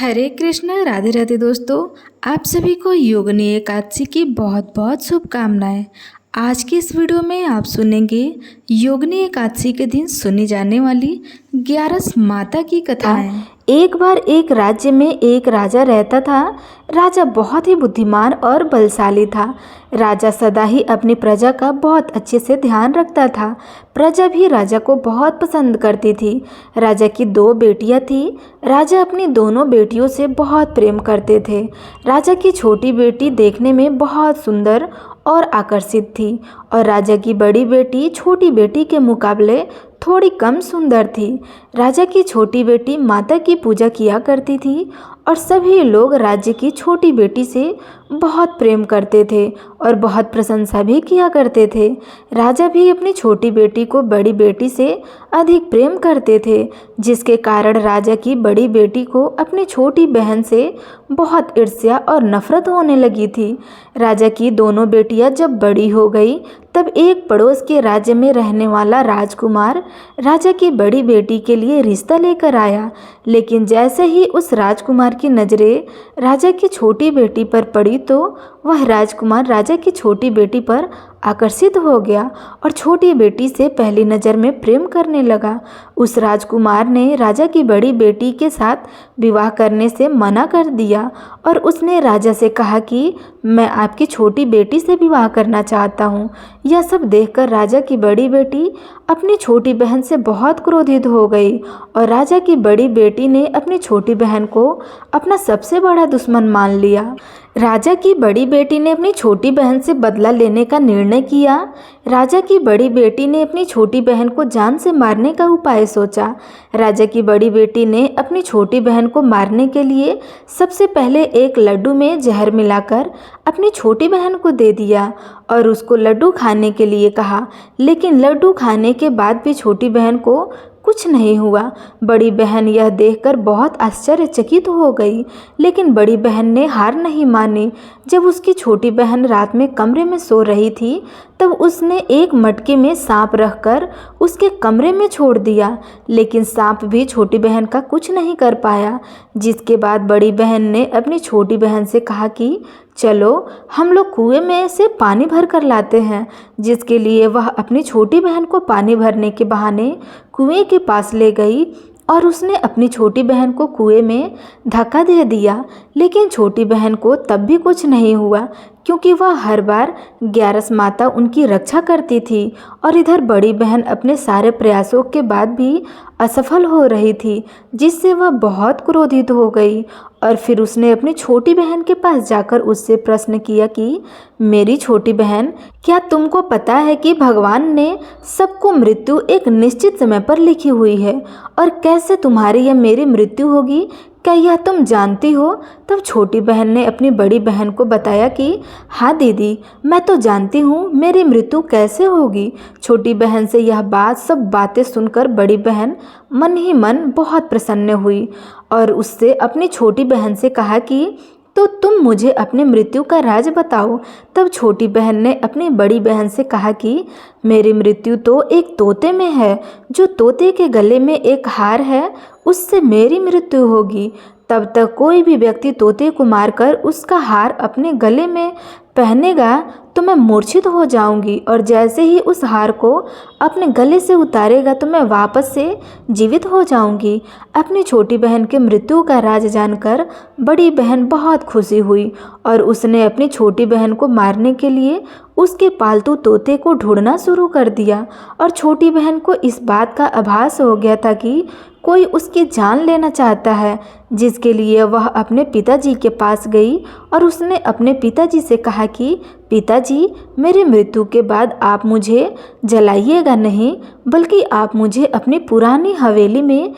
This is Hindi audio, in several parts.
हरे कृष्ण राधे राधे दोस्तों। आप सभी को योगिनी एकादशी की बहुत बहुत शुभकामनाएं। आज की इस वीडियो में आप सुनेंगे योगिनी एकादशी के दिन सुनी जाने वाली 11 माता की कथाएं। एक बार एक राज्य में एक राजा रहता था। राजा बहुत ही बुद्धिमान और बलशाली था। राजा सदा ही अपनी प्रजा का बहुत अच्छे से ध्यान रखता था। प्रजा भी राजा को बहुत पसंद करती थी। राजा की 2 बेटियां थी। राजा अपनी दोनों बेटियों से बहुत प्रेम करते थे। राजा की छोटी बेटी देखने में बहुत सुंदर और आकर्षित थी और राजा की बड़ी बेटी छोटी बेटी के मुकाबले थोड़ी कम सुंदर थी। राजा की छोटी बेटी माता की पूजा किया करती थी और सभी लोग राज्य की छोटी बेटी से बहुत प्रेम करते थे और बहुत प्रशंसा भी किया करते थे। राजा भी अपनी छोटी बेटी को बड़ी बेटी से अधिक प्रेम करते थे, जिसके कारण राजा की बड़ी बेटी को अपनी छोटी बहन से बहुत ईर्ष्या और नफरत होने लगी थी। राजा की दोनों बेटियां जब बड़ी हो गई तब एक पड़ोस के राज्य में रहने वाला राजकुमार राजा की बड़ी बेटी के लिए रिश्ता लेकर आया। लेकिन जैसे ही उस राजकुमार की नज़रें राजा की छोटी बेटी पर पड़ी तो वह राजकुमार राजा की छोटी बेटी पर आकर्षित हो गया और छोटी बेटी से पहली नज़र में प्रेम करने लगा। उस राजकुमार ने राजा की बड़ी बेटी के साथ विवाह करने से मना कर दिया और उसने राजा से कहा कि मैं आपकी छोटी बेटी से विवाह करना चाहता हूँ। यह सब देखकर राजा की बड़ी बेटी अपनी छोटी बहन से बहुत क्रोधित हो गई और राजा की बड़ी बेटी ने अपनी छोटी बहन को अपना सबसे बड़ा दुश्मन मान लिया। राजा की बड़ी बेटी ने अपनी छोटी बहन से बदला लेने का निर्णय किया। राजा की बड़ी बेटी ने अपनी छोटी बहन को जान से मारने का उपाय सोचा। राजा की बड़ी बेटी ने अपनी छोटी बहन को मारने के लिए सबसे पहले एक लड्डू में जहर मिलाकर अपनी छोटी बहन को दे दिया और उसको लड्डू खाने के लिए कहा। लेकिन लड्डू खाने के बाद भी छोटी बहन को कुछ नहीं हुआ। बड़ी बहन यह देखकर बहुत आश्चर्यचकित हो गई, लेकिन बड़ी बहन ने हार नहीं मानी। जब उसकी छोटी बहन रात में कमरे में सो रही थी तब उसने एक मटके में सांप रखकर उसके कमरे में छोड़ दिया, लेकिन सांप भी छोटी बहन का कुछ नहीं कर पाया। जिसके बाद बड़ी बहन ने अपनी छोटी बहन से कहा कि चलो हम लोग कुएं में से पानी भर कर लाते हैं। जिसके लिए वह अपनी छोटी बहन को पानी भरने के बहाने कुएं के पास ले गई और उसने अपनी छोटी बहन को कुएं में धक्का दे दिया। लेकिन छोटी बहन को तब भी कुछ नहीं हुआ, क्योंकि वह हर बार 11 माता उनकी रक्षा करती थी और इधर बड़ी बहन अपने सारे प्रयासों के बाद भी असफल हो रही थी, जिससे वह बहुत क्रोधित हो गई और फिर उसने अपनी छोटी बहन के पास जाकर उससे प्रश्न किया कि मेरी छोटी बहन, क्या तुमको पता है कि भगवान ने सबको मृत्यु एक निश्चित समय पर लिखी हुई है और कैसे तुम्हारी या मेरी मृत्यु होगी, क्या यह तुम जानती हो? तब छोटी बहन ने अपनी बड़ी बहन को बताया कि हाँ दीदी, मैं तो जानती हूँ मेरी मृत्यु कैसे होगी। छोटी बहन से यह सब बातें सुनकर बड़ी बहन मन ही मन बहुत प्रसन्न हुई और उससे अपनी छोटी बहन से कहा कि तो तुम मुझे अपनी मृत्यु का राज बताओ। तब छोटी बहन ने अपनी बड़ी बहन से कहा कि मेरी मृत्यु तो एक तोते में है। जो तोते के गले में एक हार है उससे मेरी मृत्यु होगी। तब तक कोई भी व्यक्ति तोते को मारकर उसका हार अपने गले में पहनेगा तो मैं मूर्छित हो जाऊंगी और जैसे ही उस हार को अपने गले से उतारेगा तो मैं वापस से जीवित हो जाऊंगी। अपनी छोटी बहन के मृत्यु का राज जानकर बड़ी बहन बहुत खुशी हुई और उसने अपनी छोटी बहन को मारने के लिए उसके पालतू तोते को ढूंढना शुरू कर दिया और छोटी बहन को इस बात का आभास हो गया था कि कोई उसकी जान लेना चाहता है, जिसके लिए वह अपने पिताजी के पास गई और उसने अपने पिताजी से कहा कि पिताजी, मेरी मृत्यु के बाद आप मुझे जलाइएगा नहीं, बल्कि आप मुझे अपनी पुरानी हवेली में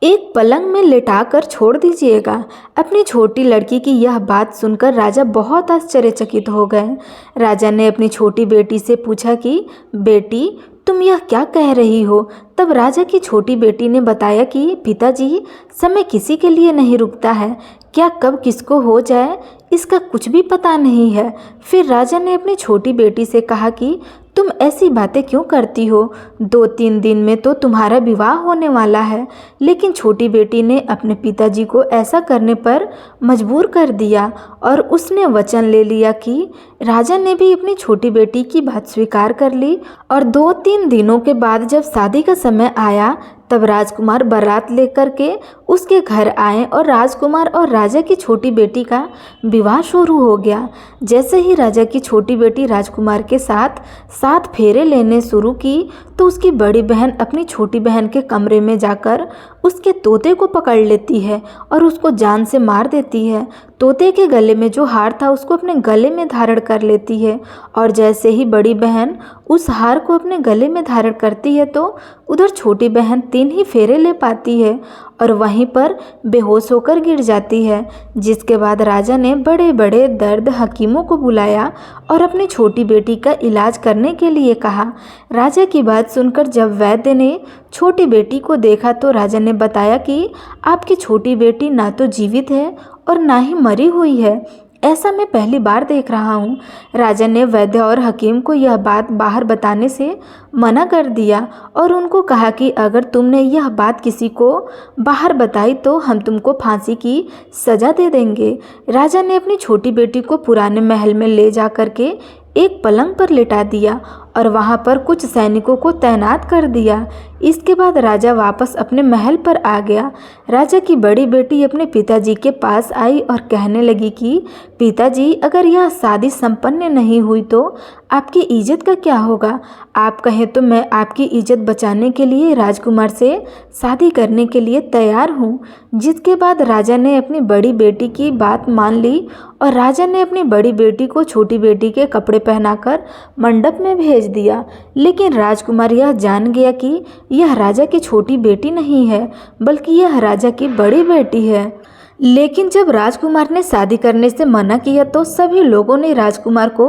एक पलंग में लेटाकर छोड़ दीजिएगा। अपनी छोटी लड़की की यह बात सुनकर राजा बहुत आश्चर्यचकित हो गए। राजा ने अपनी छोटी बेटी से पूछा कि बेटी, तुम यह क्या कह रही हो? तब राजा की छोटी बेटी ने बताया कि पिताजी, समय किसी के लिए नहीं रुकता है। क्या कब किसको हो जाए इसका कुछ भी पता नहीं है। फिर राजा ने अपनी छोटी बेटी से कहा कि तुम ऐसी बातें क्यों करती हो? 2-3 दिन में तो तुम्हारा विवाह होने वाला है। लेकिन छोटी बेटी ने अपने पिताजी को ऐसा करने पर मजबूर कर दिया और उसने वचन ले लिया कि राजा ने भी अपनी छोटी बेटी की बात स्वीकार कर ली। और 2-3 दिनों के बाद जब शादी का समय आया तब राजकुमार बारात लेकर के उसके घर आए और राजकुमार और राजा की छोटी बेटी का विवाह शुरू हो गया। जैसे ही राजा की छोटी बेटी राजकुमार के साथ 7 फेरे लेने शुरू की तो उसकी बड़ी बहन अपनी छोटी बहन के कमरे में जाकर उसके तोते को पकड़ लेती है और उसको जान से मार देती है। तोते के गले में जो हार था उसको अपने गले में धारण कर लेती है और जैसे ही बड़ी बहन उस हार को अपने गले में धारण करती है तो उधर छोटी बहन 3 ही फेरे ले पाती है और वहीं पर बेहोश होकर गिर जाती है। जिसके बाद राजा ने बड़े बड़े दर्द हकीमों को बुलाया और अपनी छोटी बेटी का इलाज करने के लिए कहा। राजा की बात सुनकर जब वैद्य ने छोटी बेटी को देखा तो राजा ने बताया कि आपकी छोटी बेटी ना तो जीवित है और ना ही मरी हुई है। ऐसा मैं पहली बार देख रहा हूँ। राजा ने वैद्य और हकीम को यह बात बाहर बताने से मना कर दिया और उनको कहा कि अगर तुमने यह बात किसी को बाहर बताई तो हम तुमको फांसी की सज़ा दे देंगे। राजा ने अपनी छोटी बेटी को पुराने महल में ले जा कर के एक पलंग पर लिटा दिया और वहाँ पर कुछ सैनिकों को तैनात कर दिया। इसके बाद राजा वापस अपने महल पर आ गया। राजा की बड़ी बेटी अपने पिताजी के पास आई और कहने लगी कि पिताजी, अगर यह शादी संपन्न नहीं हुई तो आपकी इज्जत का क्या होगा? आप कहें तो मैं आपकी इज्जत बचाने के लिए राजकुमार से शादी करने के लिए तैयार हूँ। जिसके बाद राजा ने अपनी बड़ी बेटी की बात मान ली और राजा ने अपनी बड़ी बेटी को छोटी बेटी के कपड़े पहनाकर मंडप में भेज दिया। लेकिन राजकुमार यह जान गया कि यह राजा की छोटी बेटी नहीं है बल्कि यह राजा की बड़ी बेटी है। लेकिन जब राजकुमार ने शादी करने से मना किया तो सभी लोगों ने राजकुमार को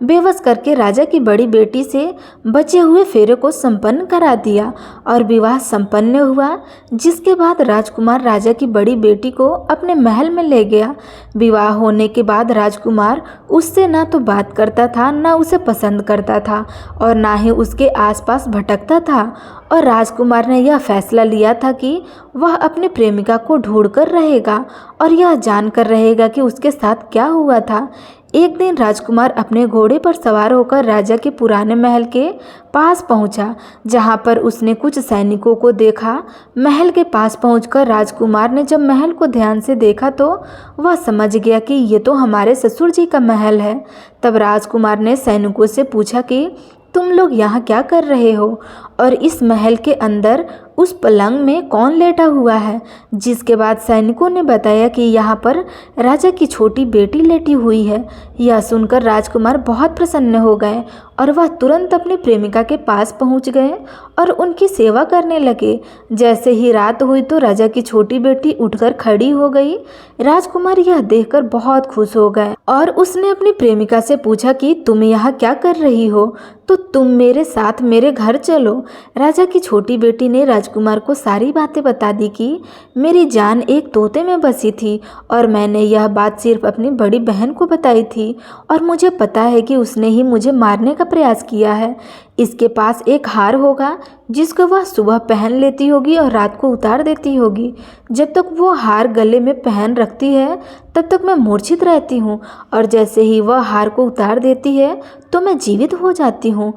बेबस करके राजा की बड़ी बेटी से बचे हुए फेरे को संपन्न करा दिया और विवाह संपन्न हुआ। जिसके बाद राजकुमार राजा की बड़ी बेटी को अपने महल में ले गया। विवाह होने के बाद राजकुमार उससे ना तो बात करता था, ना उसे पसंद करता था और ना ही उसके आसपास भटकता था। और राजकुमार ने यह फैसला लिया था कि वह अपने प्रेमिका को ढूंढकर रहेगा और यह जानकर रहेगा कि उसके साथ क्या हुआ था। एक दिन राजकुमार अपने घोड़े पर सवार होकर राजा के पुराने महल के पास पहुंचा, जहां पर उसने कुछ सैनिकों को देखा। महल के पास पहुंचकर राजकुमार ने जब महल को ध्यान से देखा तो वह समझ गया कि ये तो हमारे ससुर जी का महल है। तब राजकुमार ने सैनिकों से पूछा कि तुम लोग यहाँ क्या कर रहे हो और इस महल के अंदर उस पलंग में कौन लेटा हुआ है? जिसके बाद सैनिकों ने बताया कि यहाँ पर राजा की छोटी बेटी लेटी हुई है। यह सुनकर राजकुमार बहुत प्रसन्न हो गए और वह तुरंत अपनी प्रेमिका के पास पहुँच गए और उनकी सेवा करने लगे। जैसे ही रात हुई तो राजा की छोटी बेटी उठकर खड़ी हो गई। राजकुमार यह देखकर बहुत खुश हो गए और उसने अपनी प्रेमिका से पूछा कि तुम यहाँ क्या कर रही हो? तो तुम मेरे साथ मेरे घर चलो। राजा की छोटी बेटी ने राजकुमार को सारी बातें बता दी कि मेरी जान एक तोते में बसी थी और मैंने यह बात सिर्फ अपनी बड़ी बहन को बताई थी और मुझे पता है कि उसने ही मुझे मारने का प्रयास किया है। इसके पास एक हार होगा जिसको वह सुबह पहन लेती होगी और रात को उतार देती होगी। जब तक वो हार गले में पहन रखती है तब तक मैं मूर्छित रहती हूँ और जैसे ही वह हार को उतार देती है तो मैं जीवित हो जाती हूँ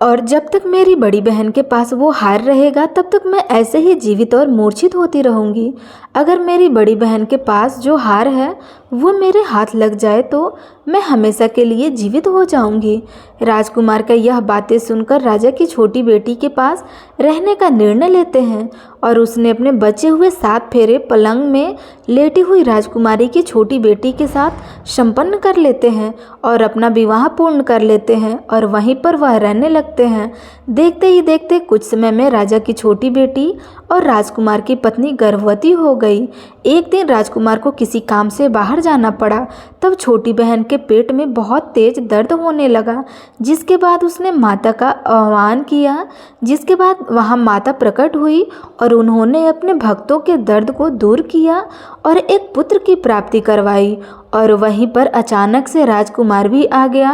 और जब तक मेरी बड़ी बहन के पास वो हार रहेगा तब तक मैं ऐसे ही जीवित और मूर्छित होती रहूँगी। अगर मेरी बड़ी बहन के पास जो हार है वो मेरे हाथ लग जाए तो मैं हमेशा के लिए जीवित हो जाऊंगी। राजकुमार का यह बातें सुनकर राजा की छोटी बेटी के पास रहने का निर्णय लेते हैं और उसने अपने बचे हुए 7 फेरे पलंग में लेटी हुई राजकुमारी की छोटी बेटी के साथ संपन्न कर लेते हैं और अपना विवाह पूर्ण कर लेते हैं और वहीं पर वह रहने लगते हैं। देखते ही देखते कुछ समय में राजा की छोटी बेटी और राजकुमार की पत्नी गर्भवती हो गई। एक दिन राजकुमार को किसी काम से बाहर जाना पड़ा। तब छोटी बहन के पेट में बहुत तेज दर्द होने लगा, जिसके बाद उसने माता का आह्वान किया। जिसके बाद वहां माता प्रकट हुई और उन्होंने अपने भक्तों के दर्द को दूर किया और एक पुत्र की प्राप्ति करवाई। और वहीं पर अचानक से राजकुमार भी आ गया।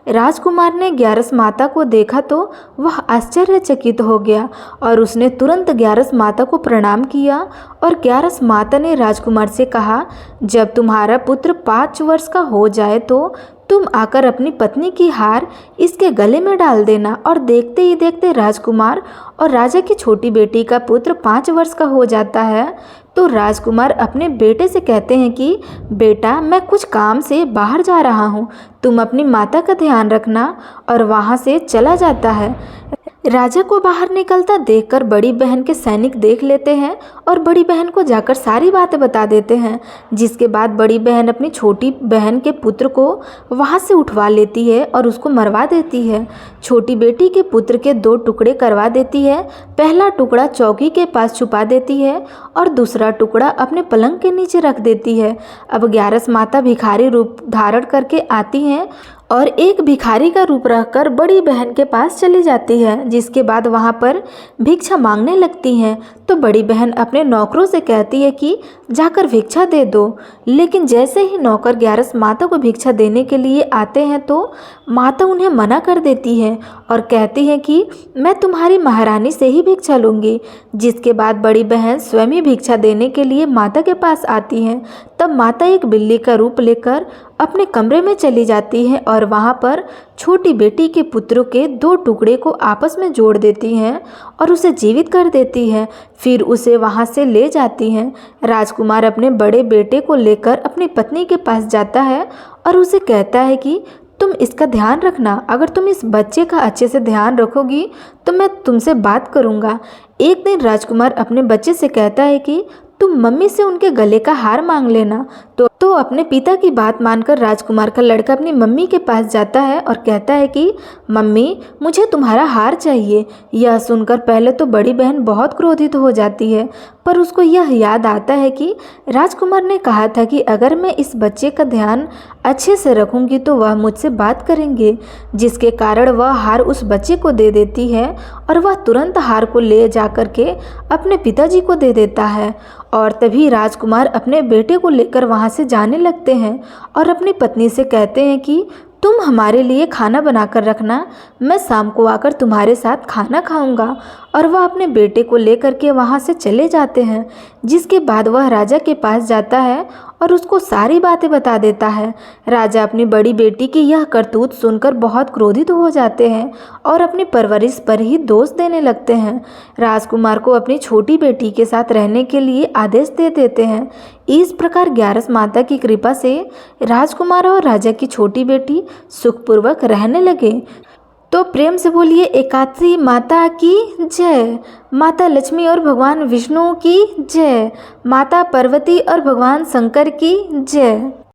राजकुमार ने ग्यारस माता को देखा तो वह आश्चर्यचकित हो गया और उसने तुरंत ग्यारस माता को प्रणाम किया। और ग्यारस माता ने राजकुमार से कहा, जब तुम्हारा पुत्र 5 वर्ष का हो जाए तो तुम आकर अपनी पत्नी की हार इसके गले में डाल देना। और देखते ही देखते राजकुमार और राजा की छोटी बेटी का पुत्र 5 वर्ष का हो जाता है। तो राजकुमार अपने बेटे से कहते हैं कि बेटा, मैं कुछ काम से बाहर जा रहा हूँ, तुम अपनी माता का ध्यान रखना। और वहाँ से चला जाता है। राजा को बाहर निकलता देखकर बड़ी बहन के सैनिक देख लेते हैं और बड़ी बहन को जाकर सारी बातें बता देते हैं। जिसके बाद बड़ी बहन अपनी छोटी बहन के पुत्र को वहां से उठवा लेती है और उसको मरवा देती है। छोटी बेटी के पुत्र के 2 टुकड़े करवा देती है। पहला टुकड़ा चौकी के पास छुपा देती है और दूसरा टुकड़ा अपने पलंग के नीचे रख देती है। अब ग्यारस माता भिखारी रूप धारण करके आती हैं और एक भिखारी का रूप रखकर बड़ी बहन के पास चली जाती है। जिसके बाद वहाँ पर भिक्षा मांगने लगती हैं। तो बड़ी बहन अपने नौकरों से कहती है कि जाकर भिक्षा दे दो। लेकिन जैसे ही नौकर ग्यारस माता को भिक्षा देने के लिए आते हैं तो माता उन्हें मना कर देती है और कहती है कि मैं तुम्हारी महारानी से ही भिक्षा लूँगी। जिसके बाद बड़ी बहन स्वयं ही भिक्षा देने के लिए माता के पास आती हैं। तब माता एक बिल्ली का रूप लेकर अपने कमरे में चली जाती है और वहाँ पर छोटी बेटी के पुत्रों के 2 टुकड़े को आपस में जोड़ देती हैं और उसे जीवित कर देती है। फिर उसे वहाँ से ले जाती हैं। राजकुमार अपने बड़े बेटे को लेकर अपनी पत्नी के पास जाता है और उसे कहता है कि तुम इसका ध्यान रखना, अगर तुम इस बच्चे का अच्छे से ध्यान रखोगी तो मैं तुमसे बात करूँगा। एक दिन राजकुमार अपने बच्चे से कहता है कि तुम मम्मी से उनके गले का हार मांग लेना। तो अपने पिता की बात मानकर राजकुमार का लड़का अपनी मम्मी के पास जाता है और कहता है कि मम्मी, मुझे तुम्हारा हार चाहिए। यह सुनकर पहले तो बड़ी बहन बहुत क्रोधित हो जाती है, पर उसको यह याद आता है कि राजकुमार ने कहा था कि अगर मैं इस बच्चे का ध्यान अच्छे से रखूंगी तो वह मुझसे बात करेंगे। जिसके कारण वह हार उस बच्चे को दे देती है और वह तुरंत हार को ले जा कर के अपने पिताजी को दे देता है। और तभी राजकुमार अपने बेटे को लेकर वहाँ से जाने लगते हैं और अपनी पत्नी से कहते हैं कि तुम हमारे लिए खाना बनाकर रखना, मैं शाम को आकर तुम्हारे साथ खाना खाऊंगा। और वह अपने बेटे को लेकर के वहाँ से चले जाते हैं। जिसके बाद वह राजा के पास जाता है और उसको सारी बातें बता देता है। राजा अपनी बड़ी बेटी की यह करतूत सुनकर बहुत क्रोधित हो जाते हैं और अपनी परवरिश पर ही दोष देने लगते हैं। राजकुमार को अपनी छोटी बेटी के साथ रहने के लिए आदेश दे देते हैं। इस प्रकार ग्यारस माता की कृपा से राजकुमार और राजा की छोटी बेटी सुखपूर्वक रहने लगे। तो प्रेम से बोलिए एकादशी माता की जय। माता लक्ष्मी और भगवान विष्णु की जय। माता पार्वती और भगवान शंकर की जय।